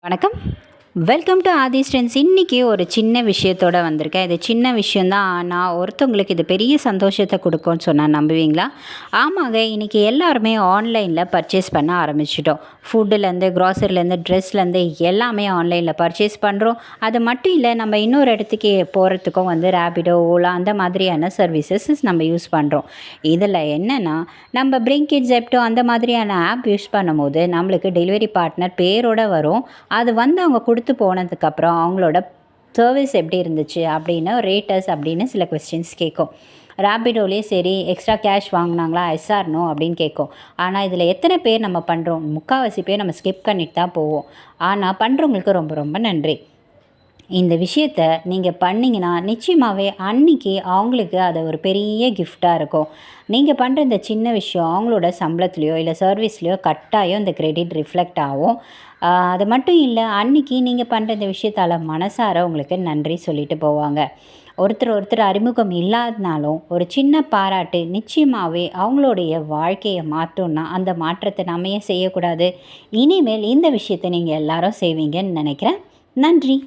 வணக்கம். Welcome to Aadhi strength. இன்றைக்கி ஒரு சின்ன விஷயத்தோடு வந்திருக்கேன். இது சின்ன விஷயந்தான், ஆனால் ஒருத்தவங்களுக்கு இது பெரிய சந்தோஷத்தை கொடுக்கும்னு சொன்னால் நம்புவீங்களா? ஆமாங்க, இன்றைக்கி எல்லாருமே ஆன்லைனில் பர்ச்சேஸ் பண்ண ஆரம்பிச்சிட்டோம். ஃபுட்டுலேருந்து, க்ராசரிலேருந்து, ட்ரெஸ்லேருந்து எல்லாமே ஆன்லைனில் பர்ச்சேஸ் பண்ணுறோம். அது மட்டும் இல்லை, நம்ம இன்னொரு இடத்துக்கு போகிறதுக்கும் ரேபிடோ, ஓலா அந்த மாதிரியான சர்வீசஸ் நம்ம யூஸ் பண்ணுறோம். இதில் என்னென்னா, நம்ம பிளிங்கிட், ஜெப்டோ அந்த மாதிரியான ஆப் யூஸ் பண்ணும்போது நம்மளுக்கு டெலிவரி பார்ட்னர் பேரோடு வரும். அது அவங்க போனதுக்கப்புறம் அவங்களோட சர்வீஸ் எப்படி இருந்துச்சு அப்படின்னு ரேட்டர்ஸ் அப்படின்னு சில கொஸ்டின்ஸ் கேட்கும். ரேபிடோலேயே சரி, எக்ஸ்ட்ரா கேஷ் வாங்கினாங்களா, எஸ்ஆர்னோ அப்படின்னு கேட்கும். ஆனால் இதில் எத்தனை பேர் நம்ம பண்ணுறோம்? முக்கால்வாசி பேர் நம்ம ஸ்கிப் பண்ணிட்டு தான் போவோம். ஆனால் பண்ணுறவங்களுக்கு ரொம்ப ரொம்ப நன்றி. இந்த விஷயத்தை நீங்கள் பண்ணிங்கன்னா நிச்சயமாகவே அன்றைக்கி அவங்களுக்கு அது ஒரு பெரிய கிஃப்டாக இருக்கும். நீங்கள் பண்ணுற இந்த சின்ன விஷயம் அவங்களோட சம்பளத்துலேயோ இல்லை சர்வீஸ்லேயோ கட்டாயம் இந்த கிரெடிட் ரிஃப்ளெக்ட் ஆகும். அது மட்டும் இல்லை, அன்றைக்கி நீங்கள் பண்ணுற இந்த விஷயத்தால் மனசார உங்களுக்கு நன்றி சொல்லிட்டு போவாங்க. ஒருத்தர் அறிமுகம் இல்லாதனாலும் ஒரு சின்ன பாராட்டு நிச்சயமாகவே அவங்களுடைய வாழ்க்கையை மாற்றோன்னா அந்த மாற்றத்தை நம்ம ஏன் செய்யக்கூடாது? இனிமேல் இந்த விஷயத்தை நீங்கள் எல்லாரும் செய்வீங்கன்னு நினைக்கிறேன். நன்றி.